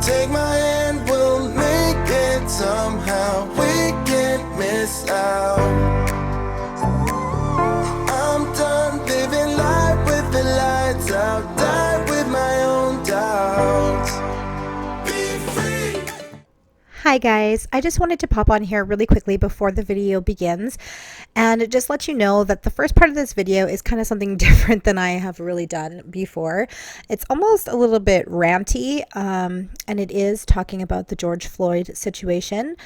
Take my hand, we'll make it somehow. We can't miss out. I'm done living life with the lights out. Die with my own doubts. Be free. Hi guys, I just wanted to pop on here really quickly before the video begins and just let you know that the first part of this video is kind of something different than I have really done before. It's almost a little bit ranty, and it is talking about the George Floyd situation.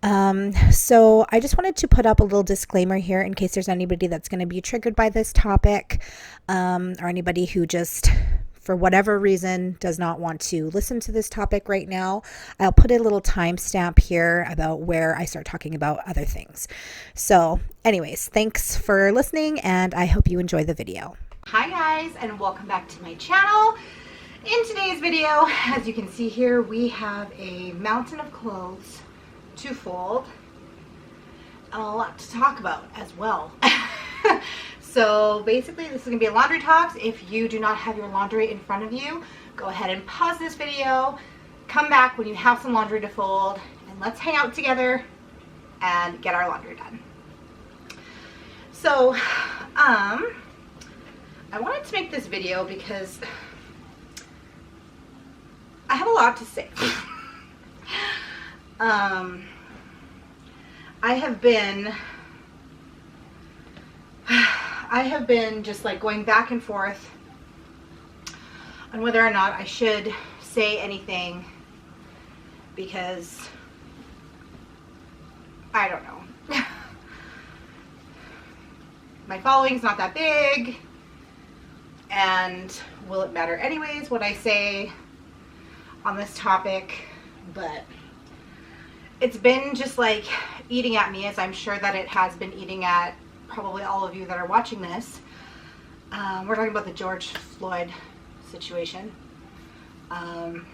So I just wanted to put up a little disclaimer here in case there's anybody that's going to be triggered by this topic, or anybody who just, for whatever reason, does not want to listen to this topic right now. I'll put a little timestamp here about where I start talking about other things. So anyways, thanks for listening and I hope you enjoy the video. Hi guys, and welcome back to my channel. In today's video, as you can see here, we have a mountain of clothes to fold and a lot to talk about as well. So basically this is going to be a laundry talks. If you do not have your laundry in front of you, go ahead and pause this video, come back when you have some laundry to fold, and let's hang out together and get our laundry done. So I wanted to make this video because I have a lot to say. I have been just like going back and forth on whether or not I should say anything because I don't know. My following's not that big, and will it matter anyways what I say on this topic? But it's been just like eating at me, as I'm sure that it has been eating at probably all of you that are watching this. We're talking about the George Floyd situation, in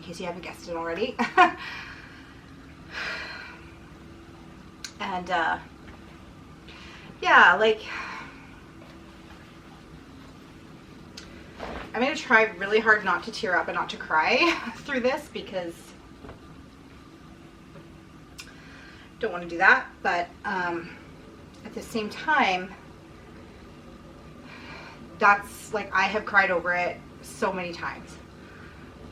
case you haven't guessed it already. And yeah, like, I'm gonna try really hard not to tear up and not to cry through this because I don't want to do that, but at the same time, that's like, I have cried over it so many times,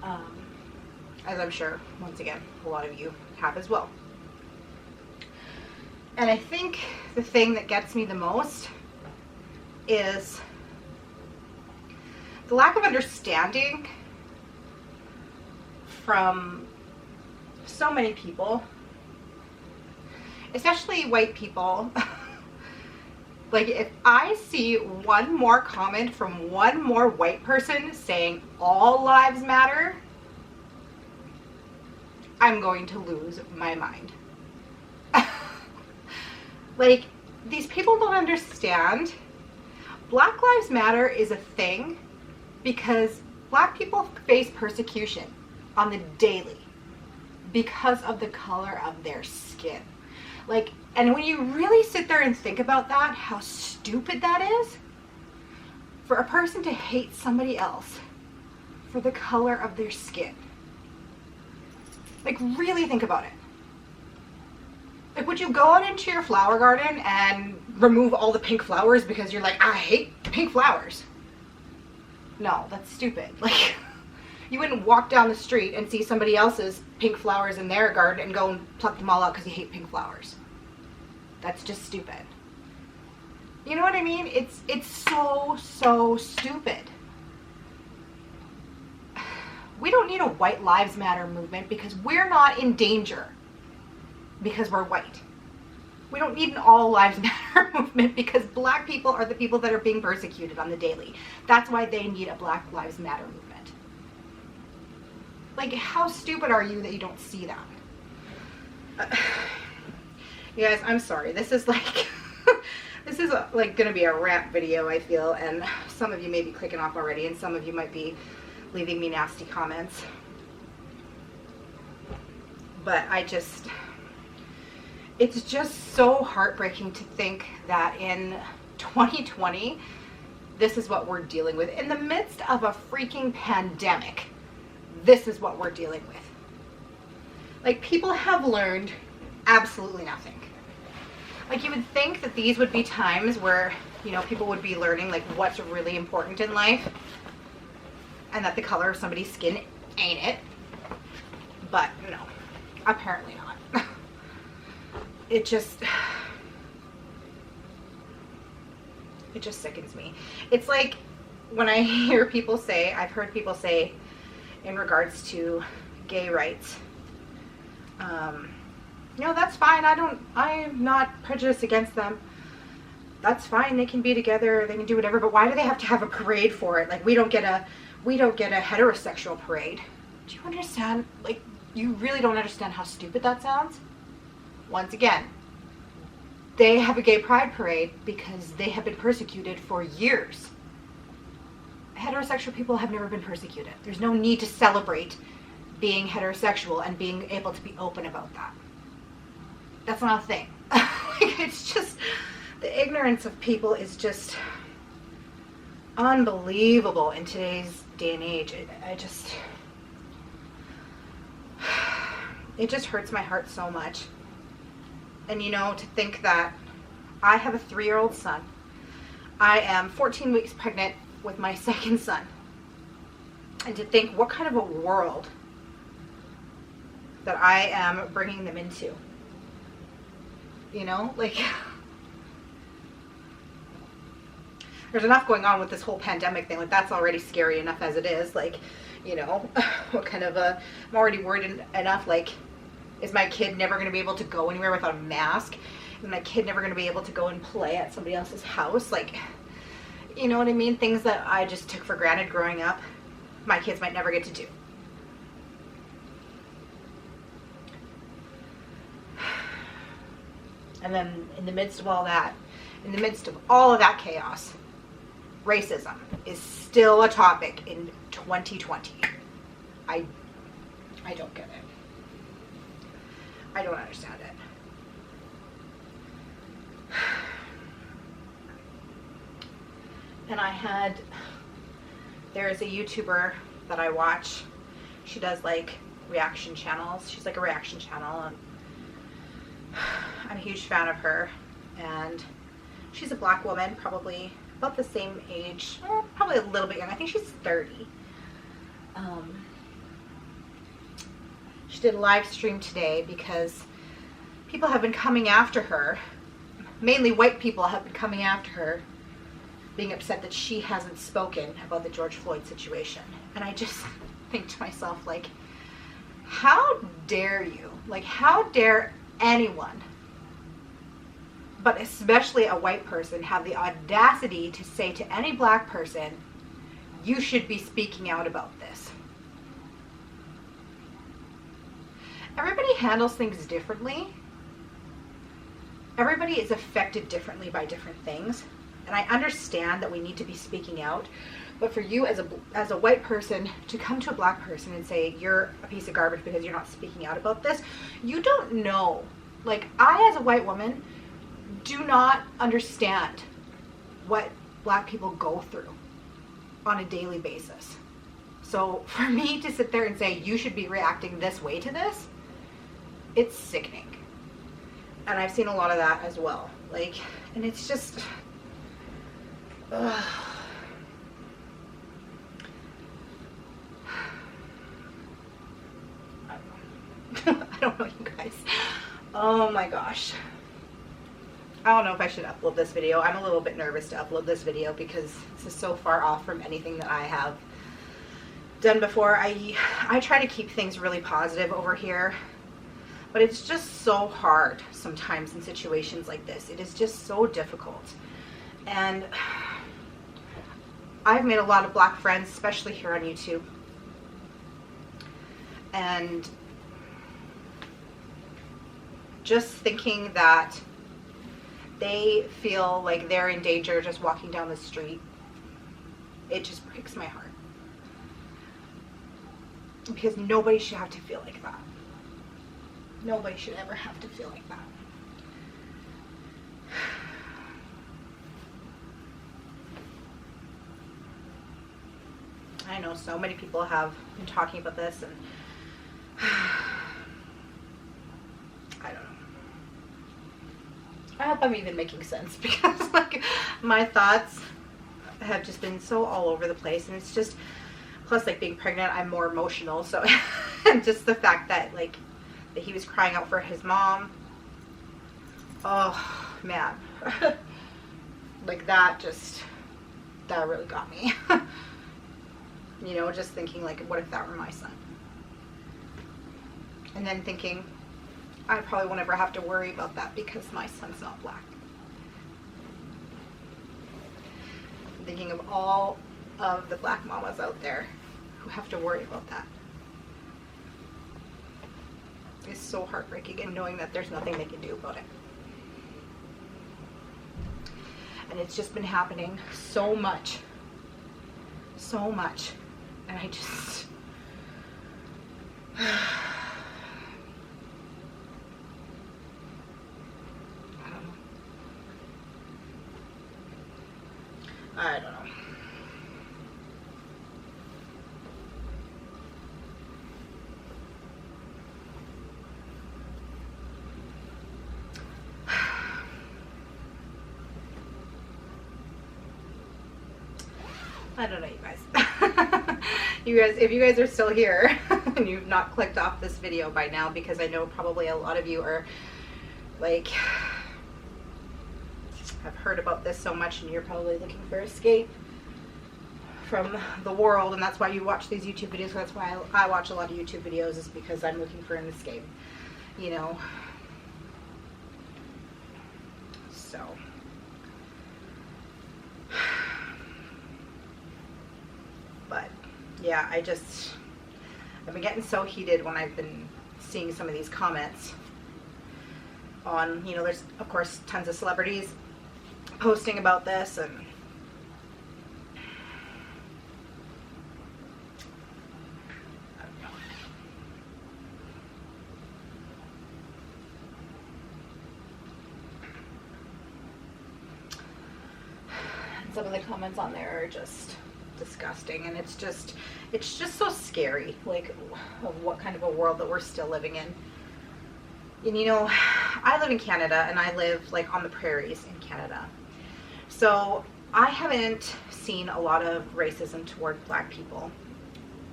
as I'm sure, once again, a lot of you have as well. And I think the thing that gets me the most is the lack of understanding from so many people, especially white people. Like, if I see one more comment from one more white person saying all lives matter, I'm going to lose my mind. Like, these people don't understand. Black Lives Matter is a thing because black people face persecution on the daily because of the color of their skin. Like, and when you really sit there and think about that, how stupid that is, for a person to hate somebody else for the color of their skin. Like, really think about it. Like, would you go out into your flower garden and remove all the pink flowers because you're like, I hate pink flowers? No, that's stupid. Like, you wouldn't walk down the street and see somebody else's pink flowers in their garden and go and pluck them all out because you hate pink flowers. That's just stupid. You know what I mean? It's so stupid. We don't need a White Lives Matter movement because we're not in danger because we're white. We don't need an All Lives Matter movement because black people are the people that are being persecuted on the daily. That's why they need a Black Lives Matter movement. Like, how stupid are you that you don't see that? You guys, I'm sorry. This is like, this is like going to be a rant video, I feel, and some of you may be clicking off already, and some of you might be leaving me nasty comments. But it's just so heartbreaking to think that in 2020, this is what we're dealing with. In the midst of a freaking pandemic, this is what we're dealing with. Like, people have learned absolutely nothing. Like, you would think that these would be times where, you know, people would be learning, like, what's really important in life, and that the color of somebody's skin ain't it. But no, apparently not. It just sickens me. It's like when I hear people say, I've heard people say in regards to gay rights, no, that's fine. I'm not prejudiced against them. That's fine. They can be together. They can do whatever. But why do they have to have a parade for it? Like, we don't get a heterosexual parade. Do you understand? Like, you really don't understand how stupid that sounds? Once again, they have a gay pride parade because they have been persecuted for years. Heterosexual people have never been persecuted. There's no need to celebrate being heterosexual and being able to be open about that. That's not a thing. It's just, the ignorance of people is just unbelievable in today's day and age. It just hurts my heart so much. And, you know, to think that I have a 3-year-old son. I am 14 weeks pregnant with my second son. And to think what kind of a world that I am bringing them into. You know, like, there's enough going on with this whole pandemic thing. Like, that's already scary enough as it is. Like, you know, what kind of I'm already worried enough, like, is my kid never going to be able to go anywhere without a mask? Is my kid never going to be able to go and play at somebody else's house? Like, you know what I mean? Things that I just took for granted growing up, my kids might never get to do. And then in the midst of all that, in the midst of all of that chaos, racism is still a topic in 2020. I don't get it. I don't understand it. And there's a YouTuber that I watch. She does like reaction channels. She's like a reaction channel, and I'm a huge fan of her. And she's a black woman, probably about the same age, probably a little bit young. I think she's 30. She did a live stream today because people have been coming after her. Mainly white people have been coming after her, being upset that she hasn't spoken about the George Floyd situation. And I just think to myself, like, how dare you? Like, how dare anyone, but especially a white person, have the audacity to say to any black person, you should be speaking out about this. Everybody handles things differently. Everybody is affected differently by different things. And I understand that we need to be speaking out. But for you as a white person to come to a black person and say, you're a piece of garbage because you're not speaking out about this, you don't know. Like, I as a white woman do not understand what black people go through on a daily basis. So for me to sit there and say, you should be reacting this way to this, it's sickening. And I've seen a lot of that as well. Like, and it's just, ugh. I don't know, you guys. Oh my gosh. I don't know if I should upload this video. I'm a little bit nervous to upload this video because this is so far off from anything that I have done before. I try to keep things really positive over here, but it's just so hard sometimes in situations like this. It is just so difficult. And I've made a lot of black friends, especially here on YouTube. And just thinking that they feel like they're in danger just walking down the street, it just breaks my heart. Because nobody should have to feel like that. Nobody should ever have to feel like that. I know so many people have been talking about this, and I don't know. I hope I'm even making sense, because like my thoughts have just been so all over the place, and it's just, plus like being pregnant, I'm more emotional, so and just the fact that like that he was crying out for his mom, oh man. Like that really got me. You know, just thinking like, what if that were my son? And then thinking, I probably won't ever have to worry about that because my son's not black. Thinking of all of the black mamas out there who have to worry about that. It's so heartbreaking, and knowing that there's nothing they can do about it. And it's just been happening so much. And I just, I don't know. I don't know, you guys. If you guys are still here and you've not clicked off this video by now, because I know probably a lot of you are like, have heard about this so much, and you're probably looking for escape from the world, and that's why you watch these YouTube videos. That's why I watch a lot of YouTube videos, is because I'm looking for an escape, you know. So but yeah, I've been getting so heated when I've been seeing some of these comments on, you know, there's of course tons of celebrities posting about this, and I don't know. Some of the comments on there are just disgusting, and it's just so scary, like, of what kind of a world that we're still living in. And you know, I live in Canada, and I live like on the prairies in Canada, so I haven't seen a lot of racism toward black people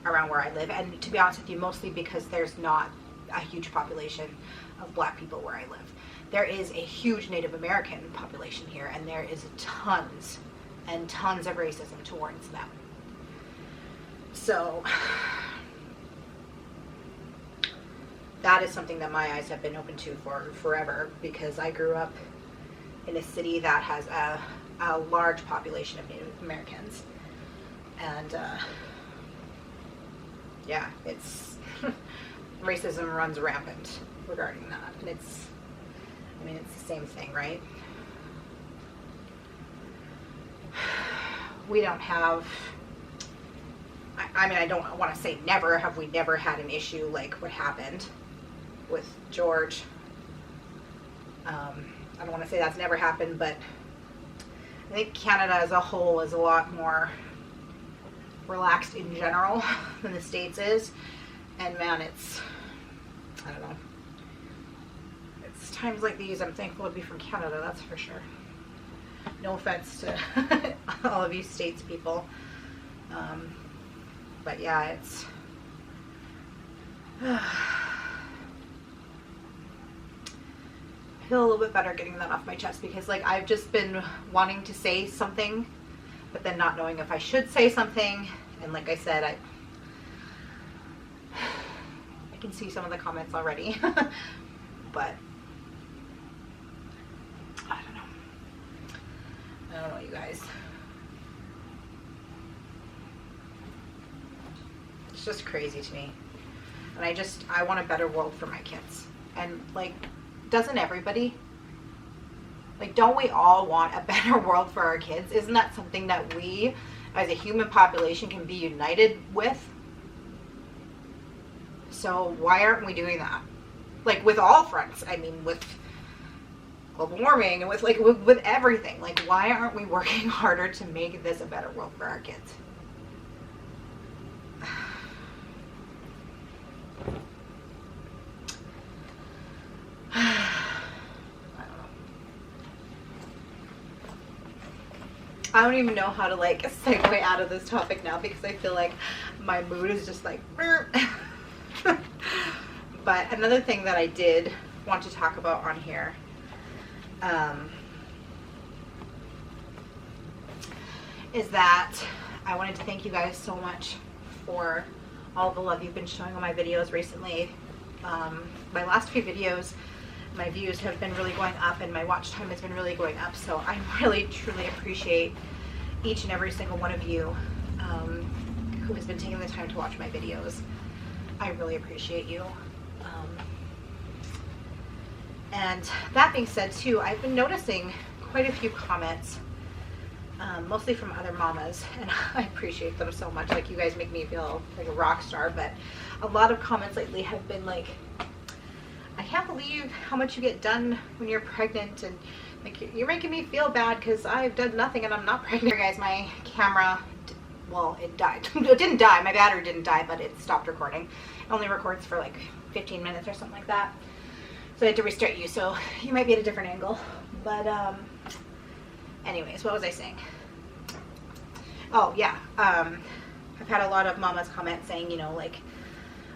around where I live, and to be honest with you, mostly because there's not a huge population of black people where I live. There is a huge Native American population here, and there is tons and tons of racism towards them. So that is something that my eyes have been open to for forever, because I grew up in a city that has a large population of Native Americans, and yeah, it's racism runs rampant regarding that, and it's the same thing, right? We don't have, I don't want to say never have we never had an issue like what happened with George. I don't want to say that's never happened, but I think Canada as a whole is a lot more relaxed in general than the States is. And man, I don't know. It's times like these I'm thankful to be from Canada, that's for sure. No offense to all of you States people. But yeah, it's I feel a little bit better getting that off my chest, because like I've just been wanting to say something, but then not knowing if I should say something. And like I said, I can see some of the comments already. But I don't know, you guys. It's just crazy to me. And I want a better world for my kids. And like, doesn't everybody? Like, don't we all want a better world for our kids? Isn't that something that we as a human population can be united with? So why aren't we doing that? Like with all fronts. I mean, with global warming and with everything. Like, why aren't we working harder to make this a better world for our kids? I don't even know how to like segue out of this topic now because I feel like my mood is just like but another thing that I did want to talk about on here is that I wanted to thank you guys so much for all the love you've been showing on my videos recently. My last few videos, my views have been really going up and my watch time has been really going up, so I really truly appreciate each and every single one of you who has been taking the time to watch my videos. I really appreciate you. And that being said too, I've been noticing quite a few comments, mostly from other mamas, and I appreciate them so much. Like, you guys make me feel like a rock star, but a lot of comments lately have been like, I can't believe how much you get done when you're pregnant, and like, you're making me feel bad because I've done nothing and I'm not pregnant. Guys, my camera, well, it died. It didn't die, my battery didn't die, but it stopped recording. It only records for like 15 minutes or something like that. So I had to restart you, so you might be at a different angle. But anyways, what was I saying? Oh yeah, I've had a lot of mamas comment saying, you know, like,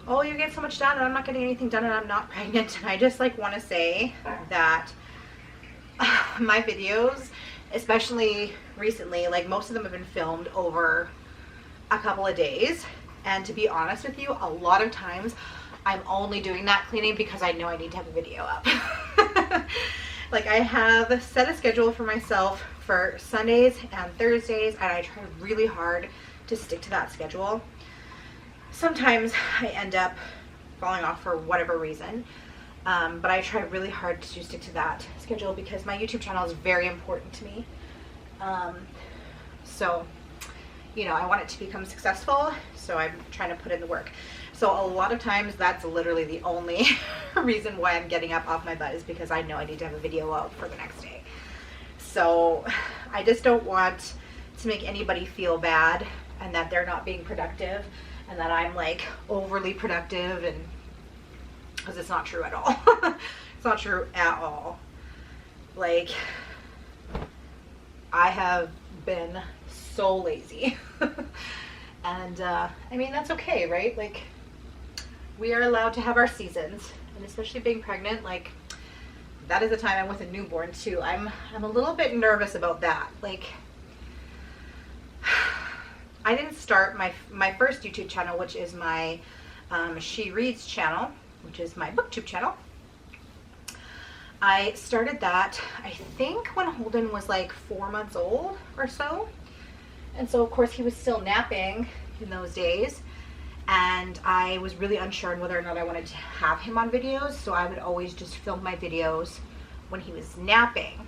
oh, you get so much done and I'm not getting anything done and I'm not pregnant. And I just like want to say that my videos, especially recently, like most of them have been filmed over a couple of days, and to be honest with you, a lot of times I'm only doing that cleaning because I know I need to have a video up. Like, I have set a schedule for myself for Sundays and Thursdays, and I try really hard to stick to that schedule. Sometimes I end up falling off for whatever reason, but I try really hard to stick to that schedule because my YouTube channel is very important to me. So, you know, I want it to become successful, so I'm trying to put in the work. So a lot of times that's literally the only reason why I'm getting up off my butt, is because I know I need to have a video out for the next day. So I just don't want to make anybody feel bad and that they're not being productive and that I'm like overly productive, and because it's not true at all. It's not true at all. Like, I have been so lazy. And I mean, that's okay, right? Like, we are allowed to have our seasons, and especially being pregnant, like, that is the time I'm with a newborn too. I'm a little bit nervous about that. Like, I didn't start my first YouTube channel, which is my She Reads channel, which is my BookTube channel. I started that, I think, when Holden was like 4 months old or so. And so, of course, he was still napping in those days. And I was really unsure on whether or not I wanted to have him on videos. So I would always just film my videos when he was napping.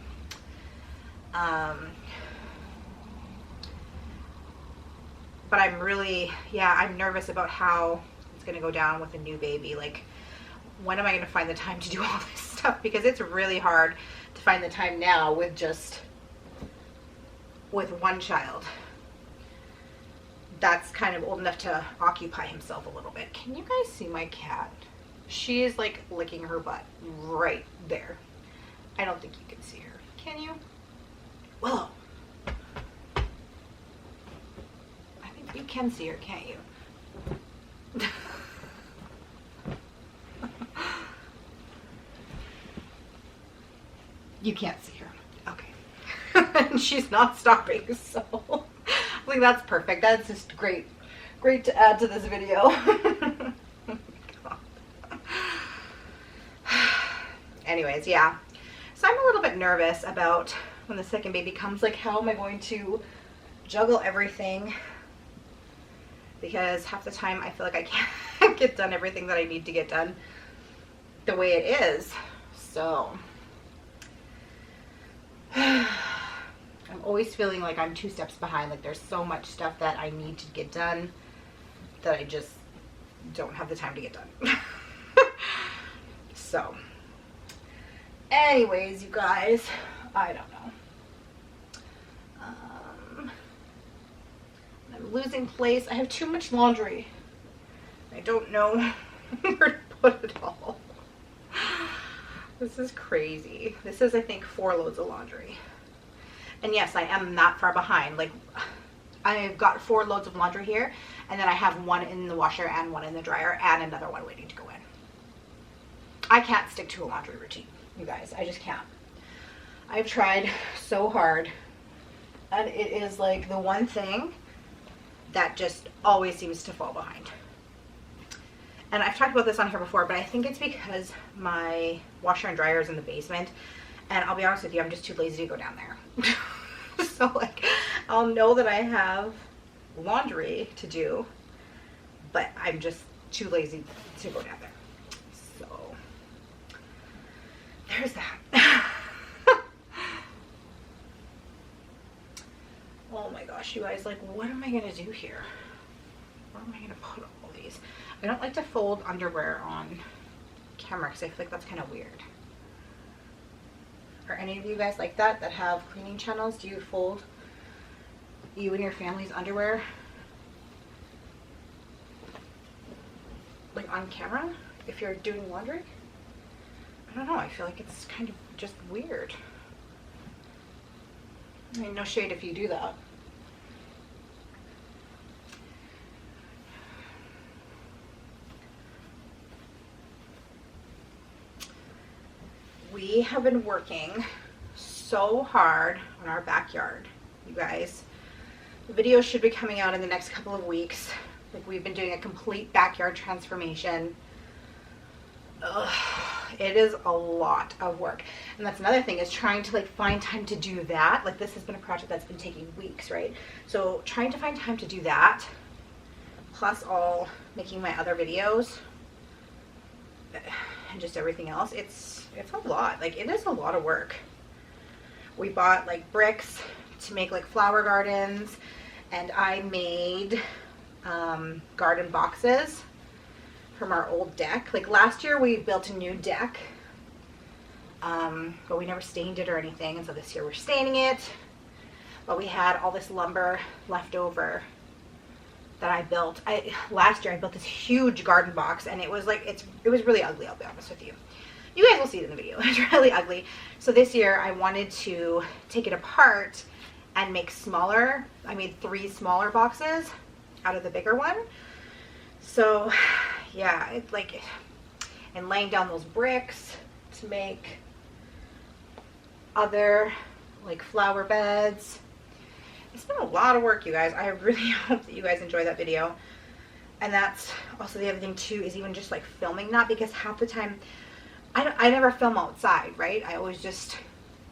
But I'm really, I'm nervous about how it's going to go down with a new baby. Like, when am I going to find the time to do all this stuff? Because it's really hard to find the time now with one child that's kind of old enough to occupy himself a little bit. Can you guys see my cat? She is like licking her butt right there. I don't think you can see her. Can you? Willow. I think you can see her, can't you? You can't see her. Okay. And she's not stopping, so I think that's perfect. That's just great to add to this video. Oh my God. Anyways, yeah. So I'm a little bit nervous about when the second baby comes. Like, how am I going to juggle everything? Because half the time I feel like I can't get done everything that I need to get done the way it is. So I'm always feeling like I'm 2 steps behind. Like, there's so much stuff that I need to get done that I just don't have the time to get done. So anyways, you guys, I don't know. I'm losing place. I have too much laundry. I don't know where to put it all. This is crazy. This is, I think, 4 loads of laundry. And yes, I am that far behind. Like, I've got 4 loads of laundry here, and then I have 1 in the washer and 1 in the dryer and another 1 waiting to go in. I can't stick to a laundry routine, you guys. I just can't. I've tried so hard, and it is like the one thing that just always seems to fall behind. And I've talked about this on here before, but I think it's because my washer and dryer is in the basement, and I'll be honest with you, I'm just too lazy to go down there. So like, I'll know that I have laundry to do, but I'm just too lazy to go down there. So there's that. Oh my gosh, you guys, like, what am I gonna do here? Where am I gonna put all these? I don't like to fold underwear on camera because I feel like that's kind of weird. Are any of you guys like that have cleaning channels? Do you fold you and your family's underwear like on camera if you're doing laundry? I don't know, I feel like it's kind of just weird. I mean, no shade if you do that. We have been working so hard on our backyard, you guys. The video should be coming out in the next couple of weeks. Like, we've been doing a complete backyard transformation. Ugh, it is a lot of work. And that's another thing, is trying to like find time to do that. Like, this has been a project that's been taking weeks, right? So trying to find time to do that, plus all making my other videos and just everything else, it's a lot. Like, it is a lot of work. We bought like bricks to make like flower gardens, and I made garden boxes from our old deck. Like, last year we built a new deck, but we never stained it or anything, and so this year we're staining it. But we had all this lumber left over that I built. Last year I built this huge garden box, and it was like, it was really ugly, I'll be honest with you. You guys will see it in the video. It's really ugly. So this year I wanted to take it apart and make smaller. I made 3 smaller boxes out of the bigger one. So yeah, it's like, and laying down those bricks to make other like flower beds. It's been a lot of work, you guys. I really hope that you guys enjoy that video. And that's also the other thing too, is even just like filming that, because half the time I never film outside, right? I always just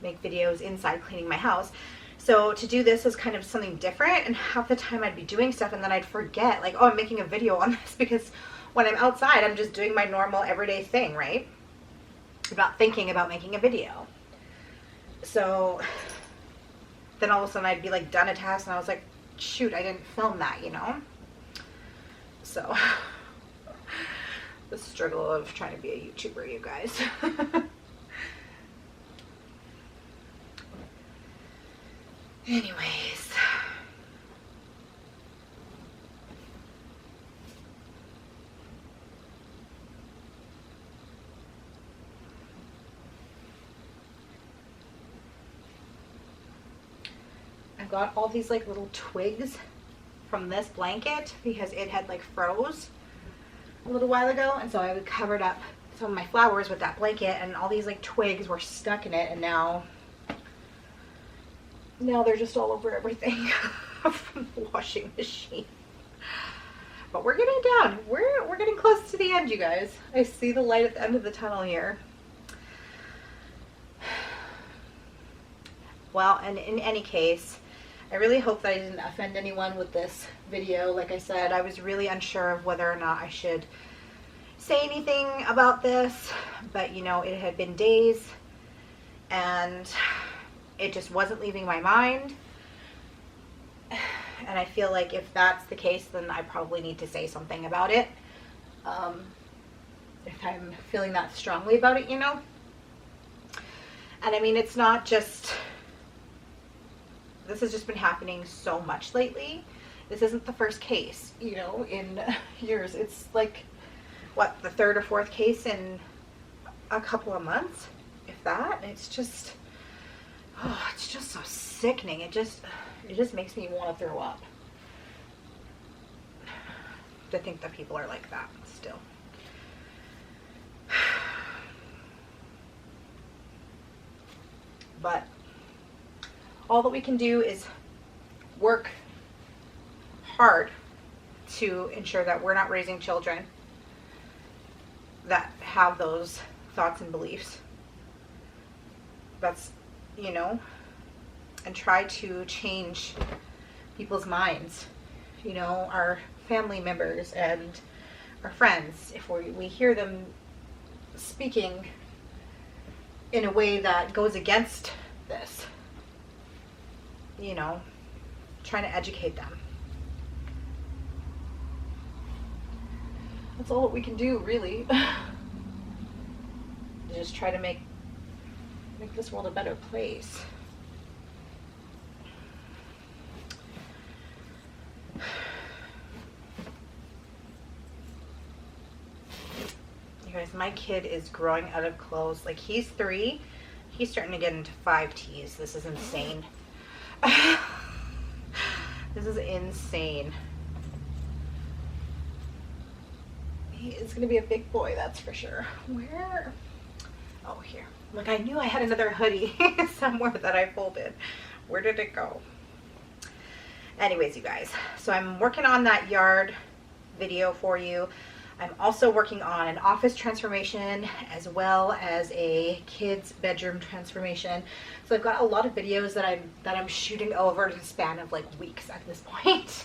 make videos inside cleaning my house. So to do this is kind of something different, and half the time I'd be doing stuff and then I'd forget, like, oh, I'm making a video on this, because when I'm outside, I'm just doing my normal everyday thing, right? I'm not thinking about making a video. So then all of a sudden I'd be like done a task and I was like, shoot, I didn't film that, you know? So the struggle of trying to be a YouTuber, you guys. Anyways, I got all these like little twigs from this blanket because it had like froze a little while ago, and so I covered up some of my flowers with that blanket, and all these like twigs were stuck in it, and now they're just all over everything from the washing machine. But we're getting down. We're getting close to the end, you guys. I see the light at the end of the tunnel here. Well, and in any case, I really hope that I didn't offend anyone with this video. Like I said, I was really unsure of whether or not I should say anything about this, but you know, it had been days and it just wasn't leaving my mind. And I feel like if that's the case, then I probably need to say something about it. If I'm feeling that strongly about it, you know. And I mean, it's not just, this has just been happening so much lately. This isn't the first case, you know, in years. It's like what, the third or fourth case in a couple of months, if that. It's just, oh, it's just so sickening. It just makes me want to throw up to think that people are like that still. But all that we can do is work hard to ensure that we're not raising children that have those thoughts and beliefs. That's, you know, and try to change people's minds, you know, our family members and our friends. If we hear them speaking in a way that goes against this, you know, trying to educate them. That's all that we can do, really. Just try to make this world a better place. You guys, my kid is growing out of clothes. Like, he's 3. He's starting to get into 5Ts. This is insane. This is insane. He is going to be a big boy, that's for sure. Where? Oh, here. Look, I knew I had another hoodie somewhere that I folded. Where did it go? Anyways, you guys, so I'm working on that yard video for you. I'm also working on an office transformation as well as a kid's bedroom transformation. So I've got a lot of videos that I'm shooting over the span of like weeks at this point.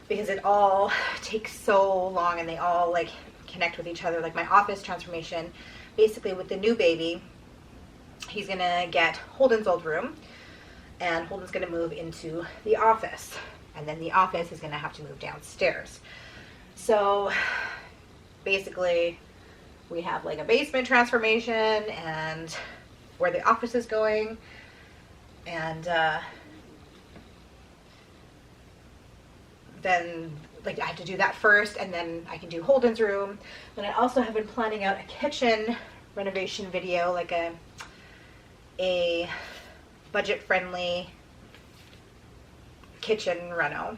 Because it all takes so long and they all like connect with each other. Like my office transformation, basically with the new baby, he's gonna get Holden's old room and Holden's gonna move into the office, and then the office is gonna have to move downstairs. So basically we have like a basement transformation and where the office is going, and then like I have to do that first, and then I can do Holden's room. Then I also have been planning out a kitchen renovation video, like a budget-friendly kitchen reno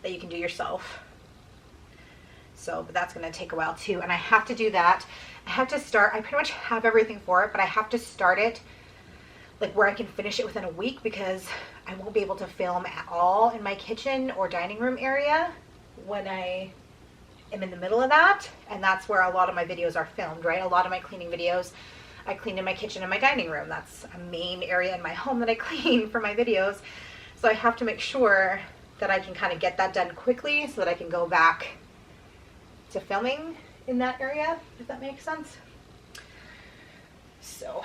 that you can do yourself. So, but that's going to take a while too, and I have to do that. I have to start, I pretty much have everything for it, but I have to start it like where I can finish it within a week, because I won't be able to film at all in my kitchen or dining room area when I am in the middle of that. And that's where a lot of my videos are filmed, right? A lot of my cleaning videos, I clean in my kitchen and my dining room. That's a main area in my home that I clean for my videos. So I have to make sure that I can kind of get that done quickly so that I can go back to filming in that area, if that makes sense. So,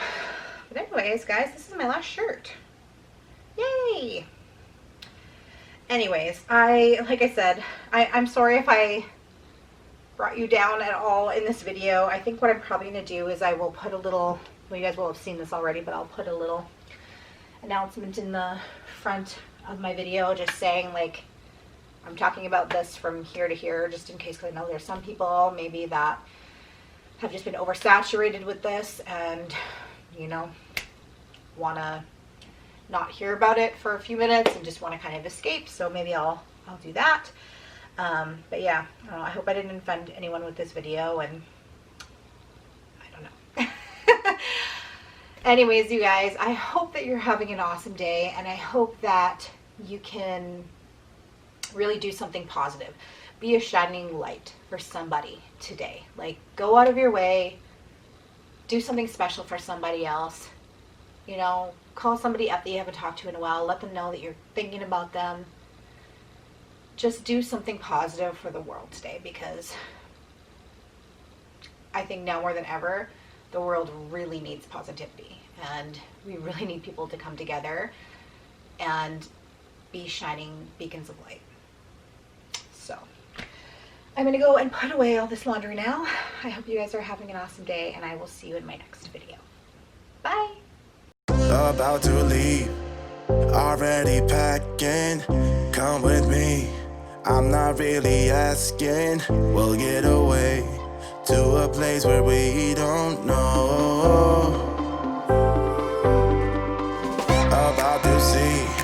but anyways, guys, this is my last shirt. Yay! Anyways, like I said, I'm sorry if I brought you down at all in this video. I think what I'm probably going to do is I will put a little, well, you guys will have seen this already, but I'll put a little announcement in the front of my video just saying, like, I'm talking about this from here to here, just in case, because I know there's some people maybe that have just been oversaturated with this and, you know, want to not hear about it for a few minutes and just want to kind of escape. So maybe I'll do that. But yeah, I hope I didn't offend anyone with this video, and I don't know. Anyways, you guys, I hope that you're having an awesome day, and I hope that you can really do something positive. Be a shining light for somebody today. Like, go out of your way, do something special for somebody else. You know, call somebody up that you haven't talked to in a while. Let them know that you're thinking about them. Just do something positive for the world today, because I think now more than ever, the world really needs positivity, and we really need people to come together and be shining beacons of light. So I'm going to go and put away all this laundry now. I hope you guys are having an awesome day, and I will see you in my next video. Bye! About to leave, already packing. Come with me, I'm not really asking. We'll get away to a place where we don't know. About to see